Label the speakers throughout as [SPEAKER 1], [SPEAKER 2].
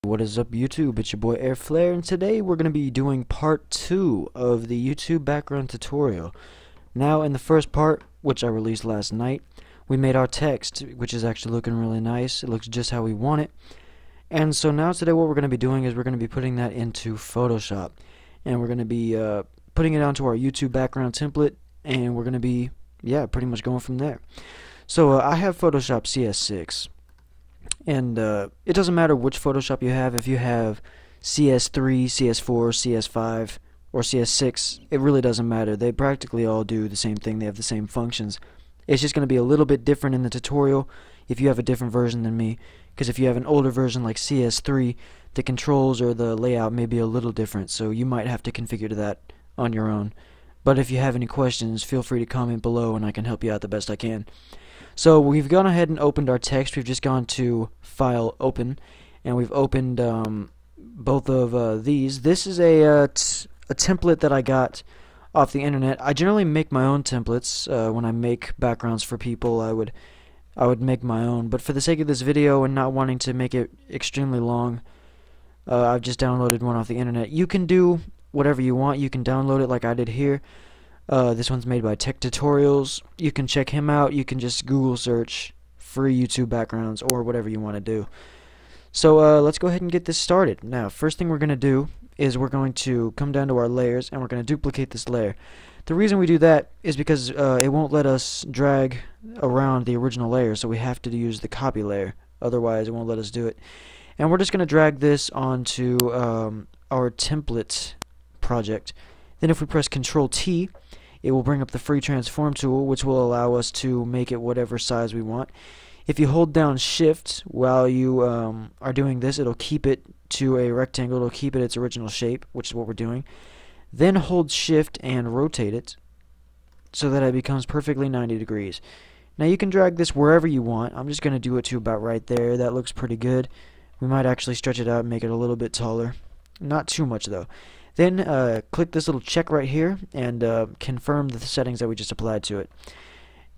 [SPEAKER 1] What is up, YouTube? It's your boy ohflarehd, and today we're going to be doing part 2 of the YouTube background tutorial. Now, in the first part, which I released last night, we made our text, which is actually looking really nice. It looks just how we want it. And so now today what we're going to be doing is we're going to be putting that into Photoshop. And we're going to be putting it onto our YouTube background template, and we're going to be, pretty much going from there. So I have Photoshop CS6. And it doesn't matter which Photoshop you have. If you have CS3, CS4, CS5, or CS6, it really doesn't matter. They practically all do the same thing. They have the same functions. It's just going to be a little bit different in the tutorial if you have a different version than me. Because if you have an older version like CS3, the controls or the layout may be a little different. So you might have to configure that on your own. But if you have any questions, feel free to comment below and I can help you out the best I can. So we've gone ahead and opened our text. We've just gone to File, Open, and we've opened both of these. This is a template that I got off the internet. I generally make my own templates when I make backgrounds for people. I would make my own, but for the sake of this video and not wanting to make it extremely long, I've just downloaded one off the internet. You can do whatever you want. You can download it like I did here. This one's made by Tech Tutorials. You can check him out. You can just Google search free YouTube backgrounds or whatever you want to do. So let's go ahead and get this started. Now, first thing we're going to do is we're going to come down to our layers and we're going to duplicate this layer. The reason we do that is because it won't let us drag around the original layer, so we have to use the copy layer. Otherwise, it won't let us do it. And we're just going to drag this onto our template project. Then if we press Ctrl-T, it will bring up the free transform tool, which will allow us to make it whatever size we want. If you hold down Shift while you are doing this, it'll keep it to a rectangle. It'll keep it its original shape, which is what we're doing. Then hold Shift and rotate it so that it becomes perfectly 90 degrees. Now you can drag this wherever you want. I'm just going to do it to about right there. That looks pretty good. We might actually stretch it out and make it a little bit taller. Not too much though. Then click this little check right here and confirm the settings that we just applied to it.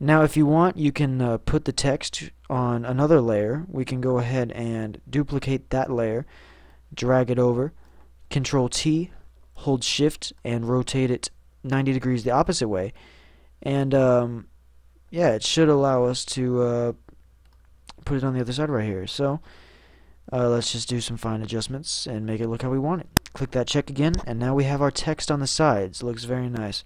[SPEAKER 1] Now if you want, you can put the text on another layer. We can go ahead and duplicate that layer, drag it over, Ctrl-T, hold Shift and rotate it 90 degrees the opposite way, and it should allow us to put it on the other side right here. So let's just do some fine adjustments and make it look how we want it. Click that check again, and now we have our text on the sides. It looks very nice.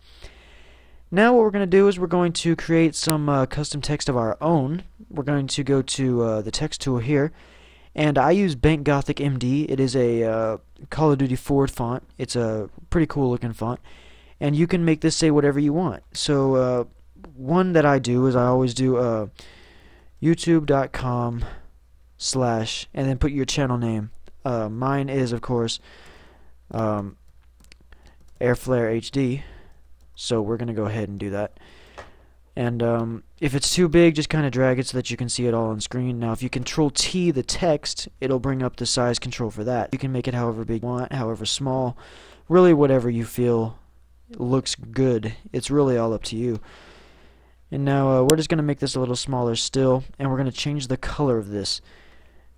[SPEAKER 1] Now what we're going to do is we're going to create some custom text of our own. We're going to go to the text tool here, and I use Bank Gothic MD. It is a Call of Duty Forward font. It's a pretty cool looking font, and you can make this say whatever you want. So one that I do is I always do youtube.com/ and then put your channel name. Mine is, of course, ohflarehd, so we're going to go ahead and do that. And if it's too big, just kind of drag it so that you can see it all on screen. Now if you Ctrl-T the text, it'll bring up the size control for that. You can make it however big you want, however small, really whatever you feel looks good. It's really all up to you. And now we're just going to make this a little smaller still, and we're going to change the color of this.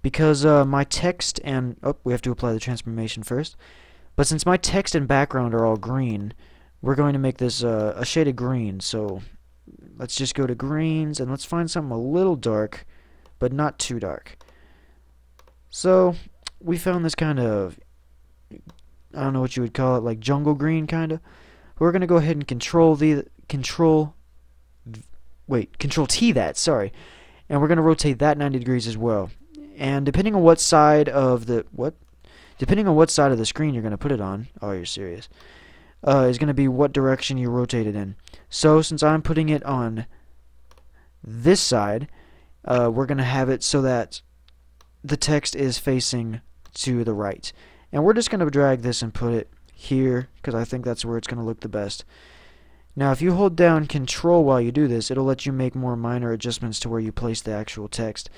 [SPEAKER 1] Because my text and... we have to apply the transformation first. But since my text and background are all green, we're going to make this a shade of green. So let's just go to greens and let's find something a little dark, but not too dark. So we found this kind of, I don't know what you would call it, like jungle green kind of. We're going to go ahead and Control-T that, sorry. And we're going to rotate that 90 degrees as well. And depending on what side of the screen you're going to put it on, oh, you're serious, is going to be what direction you rotate it in. So since I'm putting it on this side, we're going to have it so that the text is facing to the right. And we're just going to drag this and put it here because I think that's where it's going to look the best. Now if you hold down Control while you do this, it'll let you make more minor adjustments to where you place the actual text.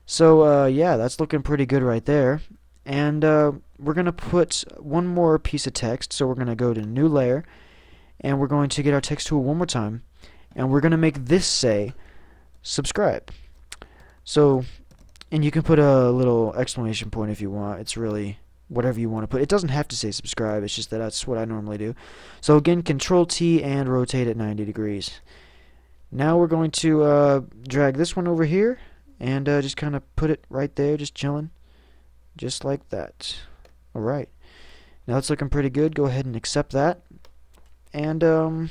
[SPEAKER 1] So that's looking pretty good right there. And we're going to put one more piece of text. So we're going to go to New Layer, and we're going to get our text tool one more time, and we're going to make this say subscribe. So And you can put a little exclamation point if you want. It's really whatever you want to put. It doesn't have to say subscribe. It's just that that's what I normally do. So again, Control T and rotate at 90 degrees. Now we're going to drag this one over here and just kind of put it right there, just chilling, just like that. Alright, now it's looking pretty good. Go ahead and accept that. And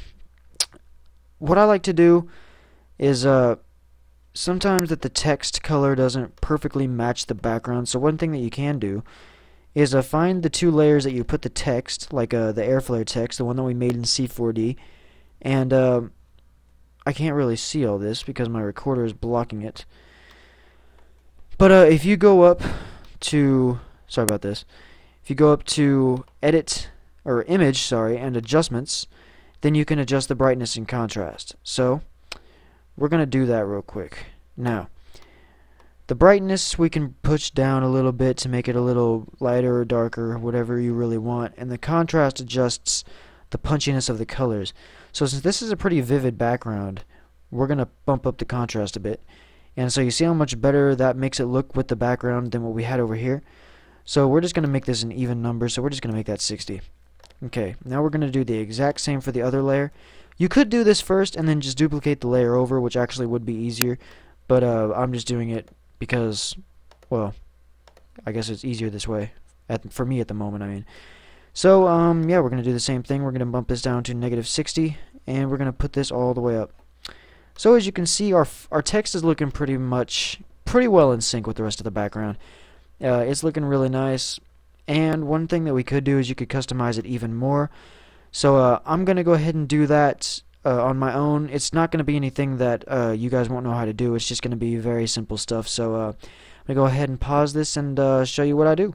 [SPEAKER 1] what I like to do is sometimes that the text color doesn't perfectly match the background, so one thing that you can do is find the two layers that you put the text, like the airflare text, the one that we made in C4D, and I can't really see all this because my recorder is blocking it. But if you go up to, sorry about this, if you go up to edit, or image, sorry, and adjustments, then you can adjust the brightness and contrast. So we're going to do that real quick. Now, the brightness we can push down a little bit to make it a little lighter or darker, whatever you really want, and the contrast adjusts the punchiness of the colors. So since this is a pretty vivid background, we're going to bump up the contrast a bit. And so you see how much better that makes it look with the background than what we had over here. So we're just going to make this an even number, so we're just going to make that 60. Okay, now we're going to do the exact same for the other layer. You could do this first and then just duplicate the layer over, which actually would be easier, but I'm just doing it because, well, I guess it's easier this way, for me at the moment, I mean. So, yeah, we're going to do the same thing. We're going to bump this down to -60, and we're going to put this all the way up. So as you can see, our text is looking pretty well in sync with the rest of the background. It's looking really nice, and one thing that we could do is you could customize it even more. So I'm going to go ahead and do that on my own. It's not going to be anything that you guys won't know how to do. It's just going to be very simple stuff. So I'm going to go ahead and pause this and show you what I do.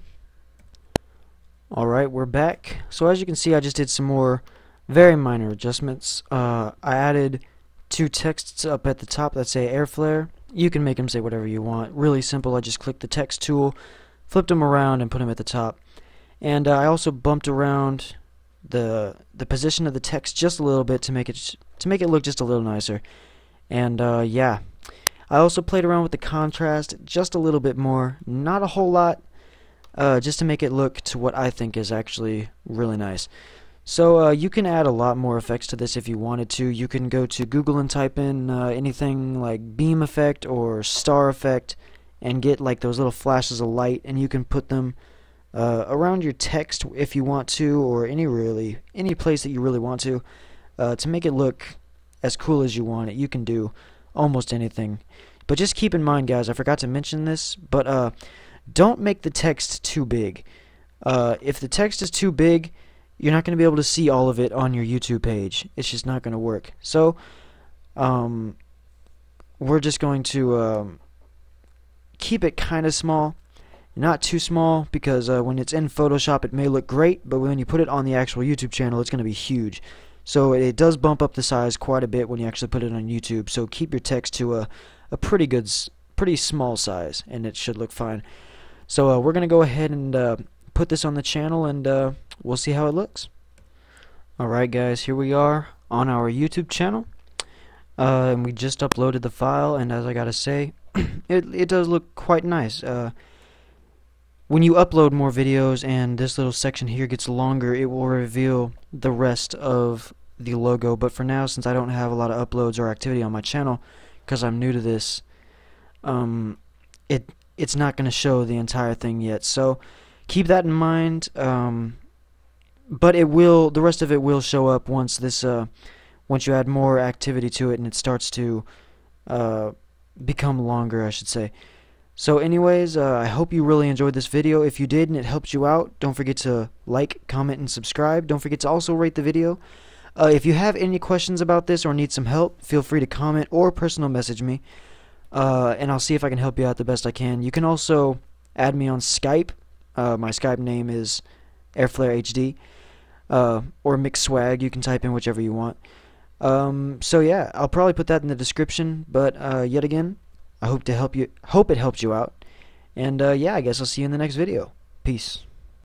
[SPEAKER 1] Alright, we're back. So as you can see, I just did some more very minor adjustments. I added two texts up at the top that say airflare. You can make them say whatever you want. Really simple. I just clicked the text tool, flipped them around, and put them at the top. And I also bumped around the position of the text just a little bit to make it look just a little nicer. And yeah, I also played around with the contrast just a little bit more, not a whole lot, just to make it look to what I think is actually really nice. So you can add a lot more effects to this if you wanted to. You can go to Google and type in anything like beam effect or star effect and get like those little flashes of light, and you can put them around your text if you want to, or any place that you really want to make it look as cool as you want it. You can do almost anything. But just keep in mind, guys, I forgot to mention this, but don't make the text too big. If the text is too big, you're not going to be able to see all of it on your YouTube page. It's just not going to work. So we're just going to keep it kind of small, not too small, because when it's in Photoshop it may look great, but when you put it on the actual YouTube channel it's going to be huge. So it does bump up the size quite a bit when you actually put it on YouTube. So keep your text to a pretty small size, and it should look fine. So we're going to go ahead and put this on the channel, and we'll see how it looks. Alright guys, here we are on our YouTube channel, and we just uploaded the file, and as I gotta say, it does look quite nice. When you upload more videos and this little section here gets longer, it will reveal the rest of the logo, but for now, since I don't have a lot of uploads or activity on my channel because I'm new to this, it's not going to show the entire thing yet. So keep that in mind, but the rest of it will show up once you add more activity to it and it starts to become longer, I should say. So anyways, I hope you really enjoyed this video. If you did and it helped you out, don't forget to like, comment, and subscribe. Don't forget to also rate the video. If you have any questions about this or need some help, feel free to comment or personal message me, and I'll see if I can help you out the best I can. You can also add me on Skype. My Skype name is ohflarehd, or MixSwag. You can type in whichever you want. So yeah, I'll probably put that in the description, but yet again, I hope it helped you out, and yeah, I guess I'll see you in the next video. Peace.